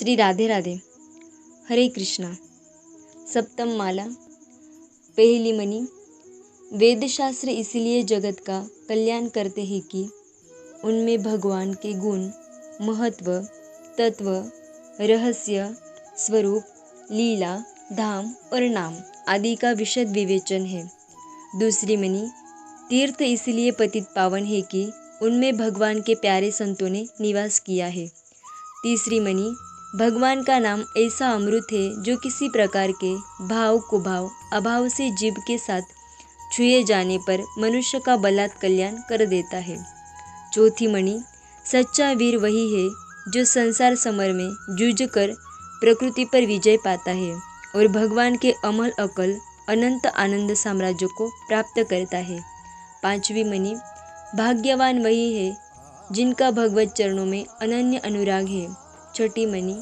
श्री राधे राधे। हरे कृष्णा। सप्तम माला, पहली मणि। वेदशास्त्र इसलिए जगत का कल्याण करते हैं कि उनमें भगवान के गुण, महत्व, तत्व, रहस्य, स्वरूप, लीला, धाम और नाम आदि का विशद विवेचन है। दूसरी मणि, तीर्थ इसलिए पतित पावन है कि उनमें भगवान के प्यारे संतों ने निवास किया है। तीसरी मणि, भगवान का नाम ऐसा अमृत है जो किसी प्रकार के भाव कुभाव अभाव से जीव के साथ छुए जाने पर मनुष्य का बलात् कल्याण कर देता है। चौथी मणि, सच्चा वीर वही है जो संसार समर में जूझ कर प्रकृति पर विजय पाता है और भगवान के अमल अकल अनंत आनंद साम्राज्य को प्राप्त करता है। पांचवी मणि, भाग्यवान वही है जिनका भगवत चरणों में अनन्य अनुराग है। छठी मणि,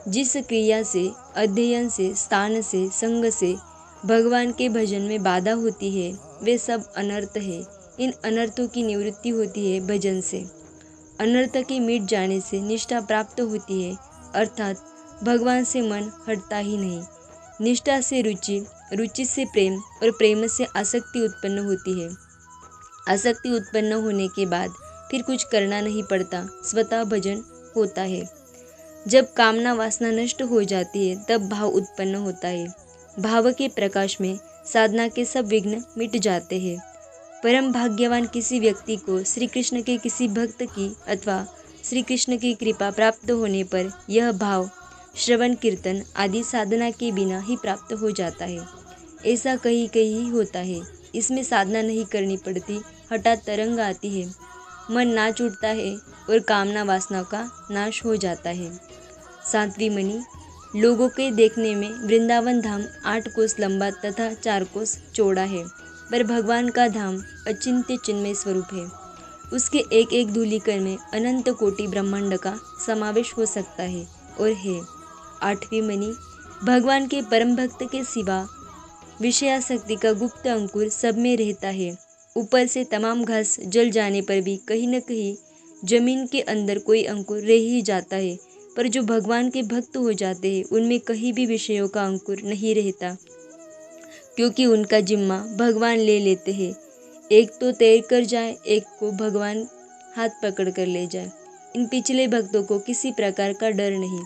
जिस क्रिया से, अध्ययन से, स्थान से, संग से भगवान के भजन में बाधा होती है वे सब अनर्थ है। इन अनर्थों की निवृत्ति होती है भजन से। अनर्थ के मिट जाने से निष्ठा प्राप्त होती है, अर्थात भगवान से मन हटता ही नहीं। निष्ठा से रुचि, रुचि से प्रेम और प्रेम से आसक्ति उत्पन्न होती है। आसक्ति उत्पन्न होने के बाद फिर कुछ करना नहीं पड़ता, स्वतः भजन होता है। जब कामना वासना नष्ट हो जाती है तब भाव उत्पन्न होता है। भाव के प्रकाश में साधना के सब विघ्न मिट जाते हैं। परम भाग्यवान किसी व्यक्ति को श्री कृष्ण के किसी भक्त की अथवा श्री कृष्ण की कृपा प्राप्त होने पर यह भाव श्रवण कीर्तन आदि साधना के बिना ही प्राप्त हो जाता है। ऐसा कहीं कहीं होता है। इसमें साधना नहीं करनी पड़ती, हठात तरंग आती है, मन नाच उठता है और कामना वासना का नाश हो जाता है। सातवीं मणि, लोगों के देखने में वृंदावन धाम 8 कोस लंबा तथा 4 कोस चौड़ा है, पर भगवान का धाम अचिंत्य चिन्मय स्वरूप है। उसके एक एक धूलिकण में अनंत कोटि ब्रह्मांड का समावेश हो सकता है और है। आठवीं मणि, भगवान के परम भक्त के सिवा विषयासक्ति का गुप्त अंकुर सब में रहता है। ऊपर से तमाम घास जल जाने पर भी कहीं न कहीं जमीन के अंदर कोई अंकुर रह ही जाता है, पर जो भगवान के भक्त हो जाते हैं उनमें कहीं भी विषयों का अंकुर नहीं रहता, क्योंकि उनका जिम्मा भगवान ले लेते हैं। एक तो तैर कर जाए, एक को भगवान हाथ पकड़ कर ले जाए। इन पिछले भक्तों को किसी प्रकार का डर नहीं।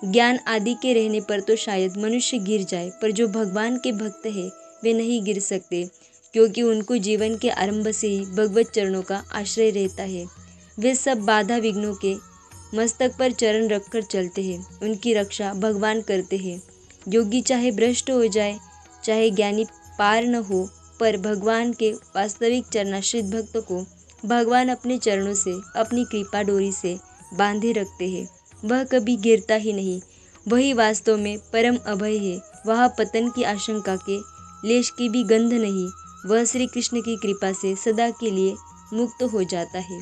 ज्ञान आदि के रहने पर तो शायद मनुष्य गिर जाए, पर जो भगवान के भक्त हैं वे नहीं गिर सकते, क्योंकि उनको जीवन के आरंभ से ही भगवत चरणों का आश्रय रहता है। वे सब बाधा विघ्नों के मस्तक पर चरण रखकर चलते हैं। उनकी रक्षा भगवान करते हैं। योगी चाहे भ्रष्ट हो जाए, चाहे ज्ञानी पार न हो, पर भगवान के वास्तविक चरणाश्रित भक्त को भगवान अपने चरणों से, अपनी कृपा डोरी से बांधे रखते हैं। वह कभी गिरता ही नहीं। वही वास्तव में परम अभय है। वह पतन की आशंका के लेश की भी गंध नहीं। वह श्री कृष्ण की कृपा से सदा के लिए मुक्त हो जाता है।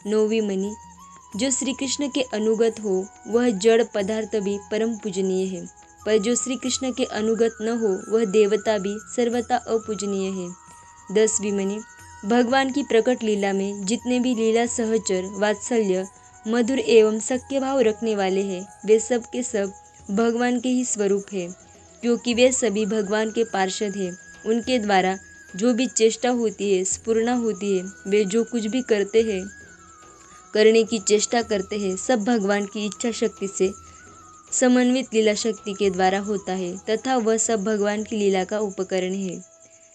नौवीं मणि, जो श्री कृष्ण के अनुगत हो वह जड़ पदार्थ भी परम पूजनीय है, पर जो श्री कृष्ण के अनुगत न हो वह देवता भी सर्वथा अपूजनीय है। 10वीं मणि, भगवान की प्रकट लीला में जितने भी लीला सहचर, वात्सल्य, मधुर एवं सख्य भाव रखने वाले हैं वे सब के सब भगवान के ही स्वरूप है, क्योंकि वे सभी भगवान के पार्षद हैं। उनके द्वारा जो भी चेष्टा होती है, स्फुरणा होती है, वे जो कुछ भी करते हैं, करने की चेष्टा करते हैं, सब भगवान की इच्छा शक्ति से समन्वित लीला शक्ति के द्वारा होता है तथा वह सब भगवान की लीला का उपकरण है।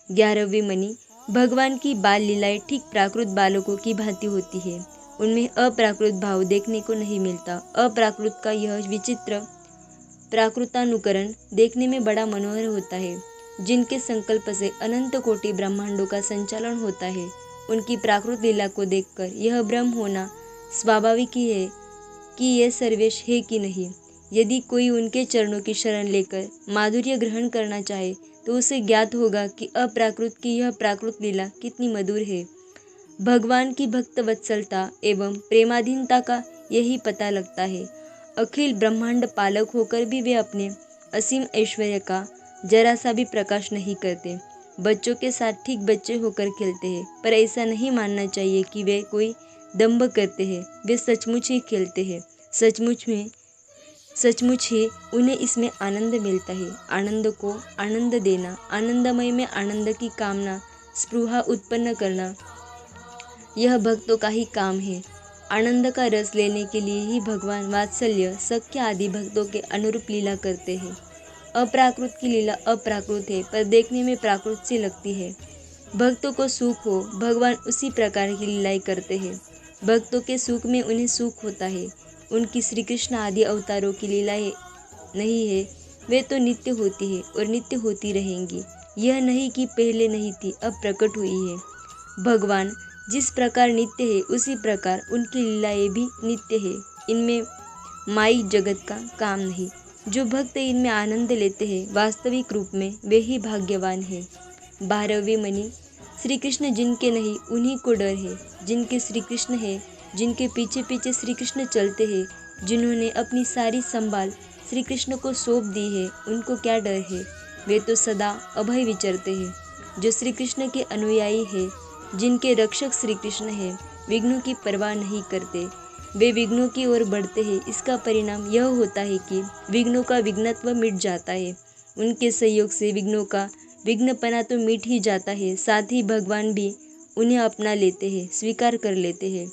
11वीं मणि, भगवान की बाल लीलाएं ठीक प्राकृत बालकों की भांति होती है। उनमें अप्राकृत भाव देखने को नहीं मिलता। अप्राकृत का यह विचित्र प्राकृतानुकरण देखने में बड़ा मनोहर होता है। जिनके संकल्प से अनंत कोटि ब्रह्मांडों का संचालन होता है, उनकी प्राकृत लीला को देखकर यह भ्रम होना स्वाभाविक ही है कि ये सर्वेश है कि नहीं। यदि कोई उनके चरणों की शरण लेकर माधुर्य ग्रहण करना चाहे तो उसे ज्ञात होगा कि अप्राकृत की यह प्राकृत लीला कितनी मधुर है। भगवान की भक्त वत्सलता एवं प्रेमाधीनता का यही पता लगता है। अखिल ब्रह्मांड पालक होकर भी वे अपने असीम ऐश्वर्य का जरा सा भी प्रकाश नहीं करते। बच्चों के साथ ठीक बच्चे होकर खेलते हैं, पर ऐसा नहीं मानना चाहिए कि वे कोई दंभ करते हैं। वे सचमुच ही खेलते हैं, सचमुच में सचमुच ही उन्हें इसमें आनंद मिलता है। आनंद को आनंद देना, आनंदमय में आनंद की कामना, स्पृहा उत्पन्न करना, यह भक्तों का ही काम है। आनंद का रस लेने के लिए ही भगवान वात्सल्य, सख्य आदि भक्तों के अनुरूप लीला करते हैं। अप्राकृत की लीला अप्राकृत है, पर देखने में प्राकृत सी लगती है। भक्तों को सुख हो, भगवान उसी प्रकार की लीलाएं करते हैं। भक्तों के सुख में उन्हें सुख होता है। उनकी श्री कृष्ण आदि अवतारों की लीलाएं नहीं है, वे तो नित्य होती है और नित्य होती रहेंगी। यह नहीं कि पहले नहीं थी, अब प्रकट हुई है। भगवान जिस प्रकार नित्य है, उसी प्रकार उनकी लीलाएं भी नित्य है। इनमें माई जगत का काम नहीं। जो भक्त इनमें आनंद लेते हैं, वास्तविक रूप में वे ही भाग्यवान हैं। 12वीं मणि, श्री कृष्ण जिनके नहीं उन्हीं को डर है। जिनके श्री कृष्ण है, जिनके पीछे पीछे श्री कृष्ण चलते हैं, जिन्होंने अपनी सारी संभाल श्री कृष्ण को सौंप दी है, उनको क्या डर है। वे तो सदा अभय विचरते हैं। जो श्री कृष्ण के अनुयायी है, जिनके रक्षक श्री कृष्ण है, विघ्नों की परवाह नहीं करते, वे विघ्नों की ओर बढ़ते हैं। इसका परिणाम यह होता है कि विघ्नों का विघ्नत्व मिट जाता है। उनके सहयोग से विघ्नों का विघ्नपना तो मिट ही जाता है, साथ ही भगवान भी उन्हें अपना लेते हैं, स्वीकार कर लेते हैं।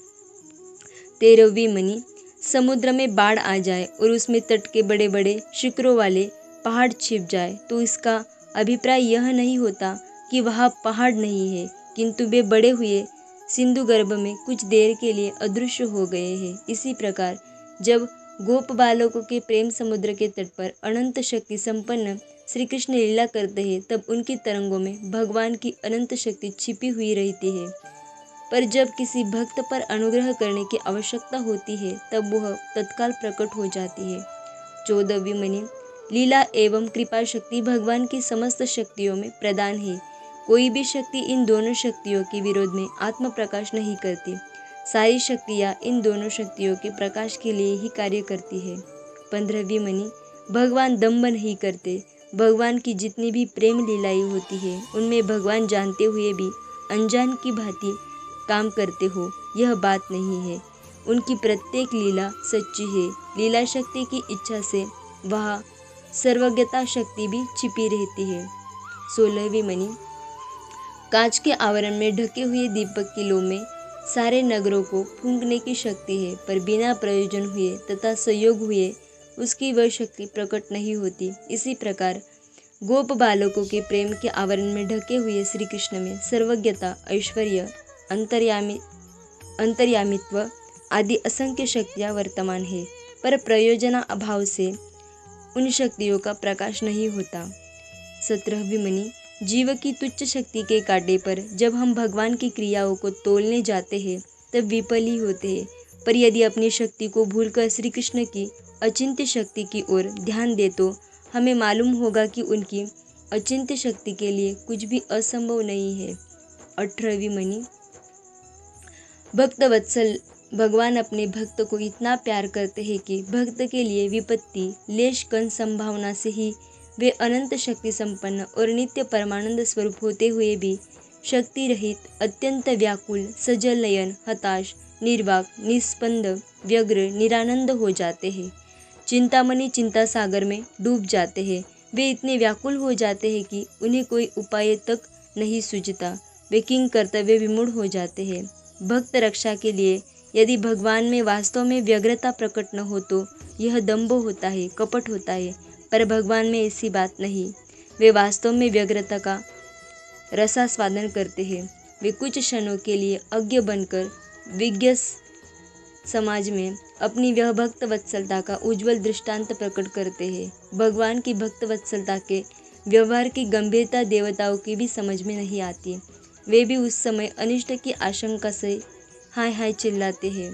13वीं मणि, समुद्र में बाढ़ आ जाए और उसमें तट के बड़े बड़े शिखरों वाले पहाड़ छिप जाए तो इसका अभिप्राय यह नहीं होता कि वहाँ पहाड़ नहीं है, किंतु वे बड़े हुए सिंधु गर्भ में कुछ देर के लिए अदृश्य हो गए हैं। इसी प्रकार जब गोप बालकों के प्रेम समुद्र के तट पर अनंत शक्ति संपन्न श्री कृष्ण लीला करते हैं, तब उनकी तरंगों में भगवान की अनंत शक्ति छिपी हुई रहती है। पर जब किसी भक्त पर अनुग्रह करने की आवश्यकता होती है, तब वह तत्काल प्रकट हो जाती है। 14वीं मणि, लीला एवं कृपा शक्ति भगवान की समस्त शक्तियों में प्रदान है। कोई भी शक्ति इन दोनों शक्तियों के विरोध में आत्म प्रकाश नहीं करती। सारी शक्तियाँ इन दोनों शक्तियों के प्रकाश के लिए ही कार्य करती है। 15वीं मणि, भगवान दंभ नहीं करते। भगवान की जितनी भी प्रेम लीलाएं होती है, उनमें भगवान जानते हुए भी अनजान की भांति काम करते हो, यह बात नहीं है। उनकी प्रत्येक लीला सच्ची है। लीला शक्ति की इच्छा से वहाँ सर्वज्ञता शक्ति भी छिपी रहती है। 16वीं मणि, कांच के आवरण में ढके हुए दीपक की लौ में सारे नगरों को फूंकने की शक्ति है, पर बिना प्रयोजन हुए तथा संयोग हुए उसकी वह शक्ति प्रकट नहीं होती। इसी प्रकार गोप बालकों के प्रेम के आवरण में ढके हुए श्री कृष्ण में सर्वज्ञता, ऐश्वर्य, अंतर्यामित्व आदि असंख्य शक्तियाँ वर्तमान है, पर प्रयोजना अभाव से उन शक्तियों का प्रकाश नहीं होता। 17वीं मणि, जीव की तुच्छ शक्ति के कांटे पर जब हम भगवान की क्रियाओं को तोलने जाते हैं, तब विफल ही होते हैं। पर यदि अपनी शक्ति को भूलकर श्री कृष्ण की अचिंत्य शक्ति की ओर ध्यान दे, तो हमें मालूम होगा कि उनकी अचिंत्य शक्ति के लिए कुछ भी असंभव नहीं है। 18वीं मणि, भक्त वत्सल भगवान अपने भक्त को इतना प्यार करते हैं कि भक्त के लिए विपत्ति लेश कण संभावना से ही वे अनंत शक्ति संपन्न और नित्य परमानंद स्वरूप होते हुए भी शक्ति रहित, अत्यंत व्याकुल, सजल नयन, हताश, निर्वाक, निस्पंद, व्यग्र, निरानंद हो जाते हैं। चिंतामणि चिंता सागर में डूब जाते हैं। वे इतने व्याकुल हो जाते हैं कि उन्हें कोई उपाय तक नहीं सूझता। वे किंग कर्तव्य विमूढ़ हो जाते हैं। भक्त रक्षा के लिए यदि भगवान में वास्तव में व्यग्रता प्रकट न हो, तो यह दंभ होता है, कपट होता है। पर भगवान में ऐसी बात नहीं। वे वास्तव में व्यग्रता का रसास्वादन करते हैं। वे कुछ क्षणों के लिए अज्ञ बनकर विज्ञ समाज में अपनी वह भक्त वत्सलता का उज्जवल दृष्टांत प्रकट करते हैं। भगवान की भक्त वत्सलता के व्यवहार की गंभीरता देवताओं की भी समझ में नहीं आती। वे भी उस समय अनिष्ट की आशंका से हाय हाय चिल्लाते हैं।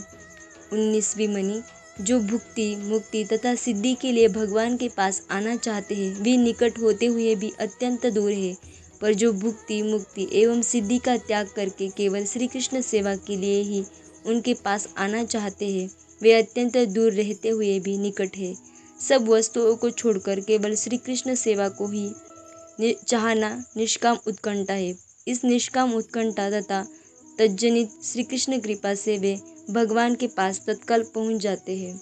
19वीं मणि, जो भुक्ति, मुक्ति तथा सिद्धि के लिए भगवान के पास आना चाहते हैं, वे निकट होते हुए भी अत्यंत दूर है। पर जो भुक्ति, मुक्ति एवं सिद्धि का त्याग करके केवल श्री कृष्ण सेवा के लिए ही उनके पास आना चाहते हैं, वे अत्यंत दूर रहते हुए भी निकट है। सब वस्तुओं को छोड़कर केवल श्री कृष्ण सेवा को ही चाहना निष्काम उत्कंठा है। इस निष्काम उत्कंठा तथा तज्जनित श्री कृष्ण कृपा से वे भगवान के पास तत्काल पहुंच जाते हैं।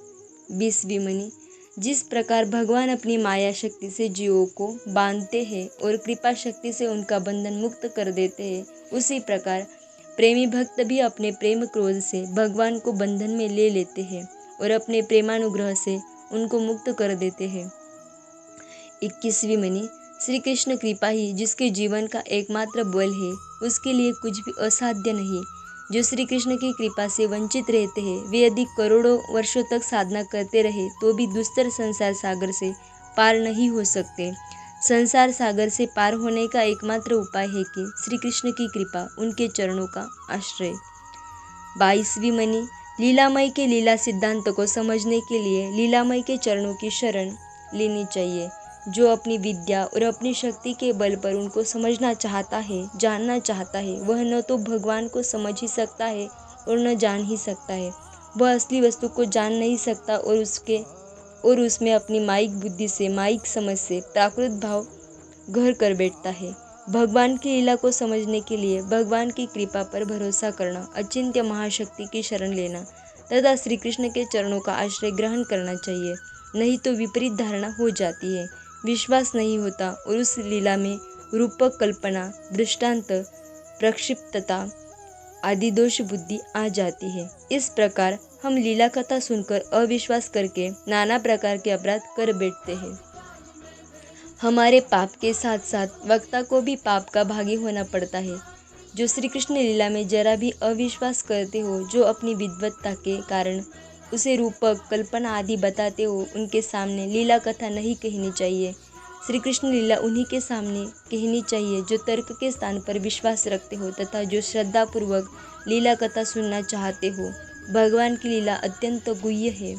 20वीं मणि, जिस प्रकार भगवान अपनी माया शक्ति से जीवों को बांधते हैं और कृपा शक्ति से उनका बंधन मुक्त कर देते हैं, उसी प्रकार प्रेमी भक्त भी अपने प्रेम क्रोध से भगवान को बंधन में ले लेते हैं और अपने प्रेमानुग्रह से उनको मुक्त कर देते हैं। 21वीं मणि, श्री कृष्ण कृपा ही जिसके जीवन का एकमात्र बल है, उसके लिए कुछ भी असाध्य नहीं। जो श्री कृष्ण की कृपा से वंचित रहते हैं, वे यदि करोड़ों वर्षों तक साधना करते रहे तो भी दुस्तर संसार सागर से पार नहीं हो सकते। संसार सागर से पार होने का एकमात्र उपाय है कि श्री कृष्ण की कृपा, उनके चरणों का आश्रय। 22वीं मणि, लीलामय के लीला सिद्धांत को समझने के लिए लीलामय के चरणों की शरण लेनी चाहिए। जो अपनी विद्या और अपनी शक्ति के बल पर उनको समझना चाहता है, जानना चाहता है, वह न तो भगवान को समझ ही सकता है और न जान ही सकता है। वह असली वस्तु को जान नहीं सकता और उसमें अपनी माइक बुद्धि से, माइक समझ से प्राकृत भाव घर कर बैठता है। भगवान की लीला को समझने के लिए भगवान की कृपा पर भरोसा करना, अचिंत्य महाशक्ति की शरण लेना तथा श्री कृष्ण के चरणों का आश्रय ग्रहण करना चाहिए। नहीं तो विपरीत धारणा हो जाती है, विश्वास नहीं होता और उस लीला में रूपक कल्पना, दृष्टांत, प्रक्षिप्तता आदि दोष बुद्धि आ जाती है। इस प्रकार हम लीला कथा सुनकर अविश्वास करके नाना प्रकार के अपराध कर बैठते हैं। हमारे पाप के साथ साथ वक्ता को भी पाप का भागी होना पड़ता है। जो श्री कृष्ण लीला में जरा भी अविश्वास करते हो, जो अपनी विद्वत्ता के कारण उसे रूपक, कल्पना आदि बताते हो, उनके सामने लीला कथा नहीं कहनी चाहिए। श्री कृष्ण लीला उन्हीं के सामने कहनी चाहिए जो तर्क के स्थान पर विश्वास रखते हो तथा जो श्रद्धापूर्वक लीला कथा सुनना चाहते हो। भगवान की लीला अत्यंत गुह्य है।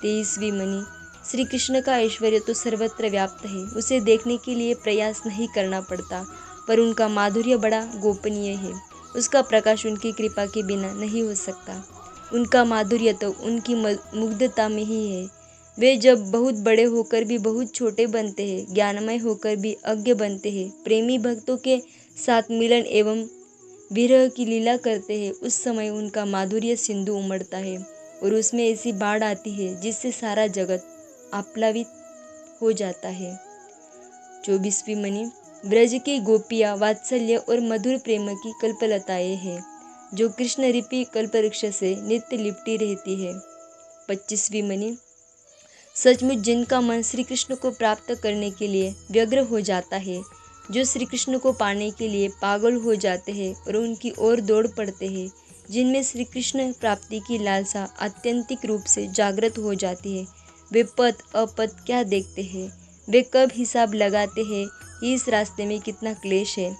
23वीं मणि, श्री कृष्ण का ऐश्वर्य तो सर्वत्र व्याप्त है, उसे देखने के लिए प्रयास नहीं करना पड़ता, पर उनका माधुर्य बड़ा गोपनीय है। उसका प्रकाश उनकी कृपा के बिना नहीं हो सकता। उनका माधुर्य तो उनकी मुग्धता में ही है। वे जब बहुत बड़े होकर भी बहुत छोटे बनते हैं, ज्ञानमय होकर भी अज्ञ बनते हैं, प्रेमी भक्तों के साथ मिलन एवं विरह की लीला करते हैं, उस समय उनका माधुर्य सिंधु उमड़ता है और उसमें ऐसी बाढ़ आती है जिससे सारा जगत आप्लावित हो जाता है। 24वीं मणि, ब्रज की गोपियाँ वात्सल्य और मधुर प्रेम की कल्पलताएं हैं, जो कृष्ण रूपी कल्पवृक्ष से नित्य लिपटी रहती है। 25वीं मणि, सचमुच जिनका मन श्री कृष्ण को प्राप्त करने के लिए व्यग्र हो जाता है, जो श्री कृष्ण को पाने के लिए पागल हो जाते हैं और उनकी ओर दौड़ पड़ते हैं, जिनमें श्री कृष्ण प्राप्ति की लालसा आत्यंतिक रूप से जागृत हो जाती है, वे पद अपद क्या देखते हैं, वे कब हिसाब लगाते हैं इस रास्ते में कितना क्लेश है,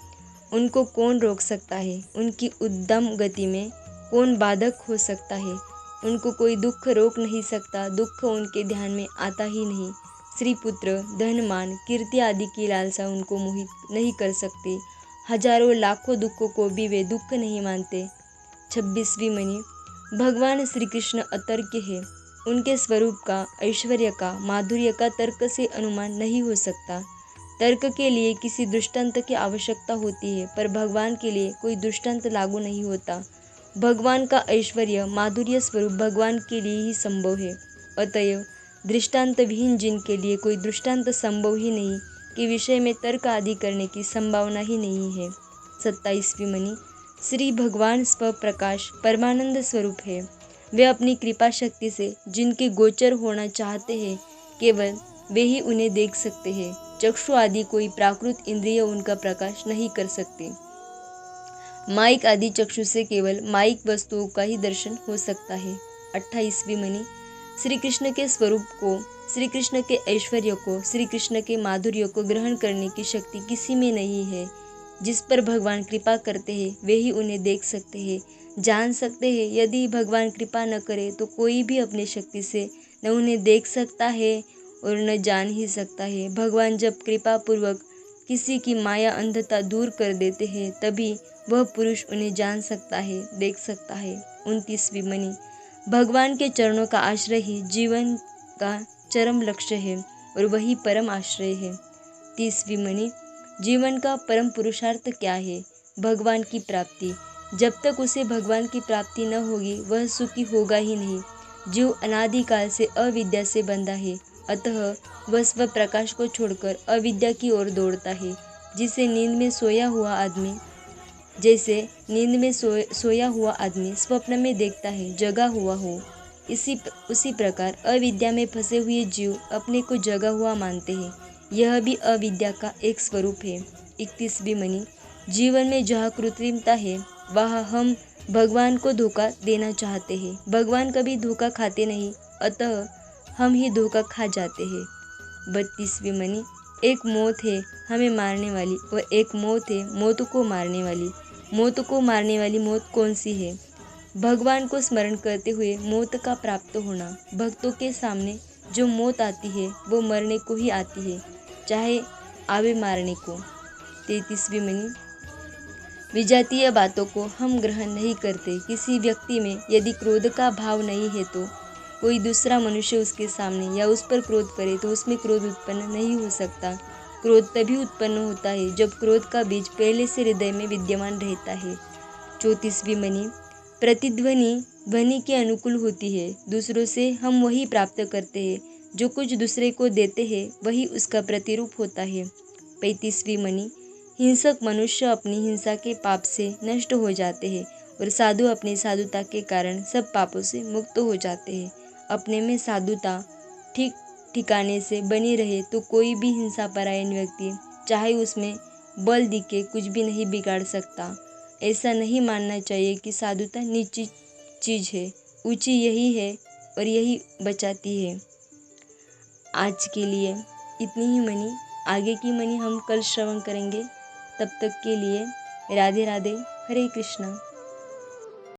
उनको कौन रोक सकता है, उनकी उद्दम गति में कौन बाधक हो सकता है, उनको कोई दुख रोक नहीं सकता, दुख उनके ध्यान में आता ही नहीं। स्त्री पुत्र, धन मान, कीर्ति आदि की लालसा उनको मोहित नहीं कर सकती। हजारों लाखों दुखों को भी वे दुख नहीं मानते। 26वीं मणि, भगवान श्री कृष्ण अतर्क्य है। उनके स्वरूप का, ऐश्वर्य का, माधुर्य का तर्क से अनुमान नहीं हो सकता। तर्क के लिए किसी दृष्टांत की आवश्यकता होती है, पर भगवान के लिए कोई दृष्टांत लागू नहीं होता। भगवान का ऐश्वर्य, माधुर्य स्वरूप भगवान के लिए ही संभव है। अतएव दृष्टांत विहीन जिनके लिए कोई दृष्टांत संभव ही नहीं, के विषय में तर्क आदि करने की संभावना ही नहीं है। 27वीं मणि, श्री भगवान स्वप्रकाश परमानंद स्वरूप है। वे अपनी कृपा शक्ति से जिनके गोचर होना चाहते हैं, केवल वे ही उन्हें देख सकते हैं। चक्षु आदि कोई प्राकृत इंद्रिय उनका प्रकाश नहीं कर सकते। माइक आदि चक्षु से केवल माइक वस्तुओं का ही दर्शन हो सकता है। 28वीं मणि, श्री कृष्ण के स्वरूप को, श्री कृष्ण के ऐश्वर्य को, श्री कृष्ण के माधुर्य को ग्रहण करने की शक्ति किसी में नहीं है। जिस पर भगवान कृपा करते हैं वे ही उन्हें देख सकते हैं, जान सकते हैं। यदि भगवान कृपा न करे तो कोई भी अपनी शक्ति से न उन्हें देख सकता है और न जान ही सकता है। भगवान जब कृपा पूर्वक किसी की माया अंधता दूर कर देते हैं, तभी वह पुरुष उन्हें जान सकता है, देख सकता है। 29वीं मणि, भगवान के चरणों का आश्रय ही जीवन का चरम लक्ष्य है और वही परम आश्रय है। 30वीं मणि, जीवन का परम पुरुषार्थ क्या है? भगवान की प्राप्ति। जब तक उसे भगवान की प्राप्ति न होगी वह सुखी होगा ही नहीं। जीव अनादिकाल से अविद्या से बंधा है, अतः वह स्व प्रकाश को छोड़कर अविद्या की ओर दौड़ता है। जैसे नींद में सोया हुआ आदमी स्वप्न में देखता है जगा हुआ हो, उसी प्रकार अविद्या में फंसे हुए जीव अपने को जगा हुआ मानते हैं। यह भी अविद्या का एक स्वरूप है। 31वीं मणि, जीवन में जहाँ कृत्रिमता है वहाँ हम भगवान को धोखा देना चाहते हैं। भगवान कभी धोखा खाते नहीं, अतः हम ही धोखा खा जाते हैं। 32वीं मणि, एक मौत है हमें मारने वाली और एक मौत है मौत को मारने वाली। मौत को मारने वाली मौत कौन सी है? भगवान को स्मरण करते हुए मौत का प्राप्त होना। भक्तों के सामने जो मौत आती है वो मरने को ही आती है, चाहे आवे मारने को। 33वीं मणि, विजातीय बातों को हम ग्रहण नहीं करते। किसी व्यक्ति में यदि क्रोध का भाव नहीं है तो कोई दूसरा मनुष्य उसके सामने या उस पर क्रोध करे तो उसमें क्रोध उत्पन्न नहीं हो सकता। क्रोध तभी उत्पन्न होता है जब क्रोध का बीज पहले से हृदय में विद्यमान रहता है। 34वीं मणि, प्रतिध्वनि ध्वनि के अनुकूल होती है। दूसरों से हम वही प्राप्त करते हैं, जो कुछ दूसरे को देते हैं वही उसका प्रतिरूप होता है। 35वीं मणि, हिंसक मनुष्य अपनी हिंसा के पाप से नष्ट हो जाते हैं और साधु अपनी साधुता के कारण सब पापों से मुक्त हो जाते हैं। अपने में साधुता ठीक ठिकाने से बनी रहे तो कोई भी हिंसा परायण व्यक्ति चाहे उसमें बल दिखे कुछ भी नहीं बिगाड़ सकता। ऐसा नहीं मानना चाहिए कि साधुता नीची चीज़ है, ऊंची यही है और यही बचाती है। आज के लिए इतनी ही मणि, आगे की मणि हम कल श्रवण करेंगे। तब तक के लिए राधे राधे, हरे कृष्णा।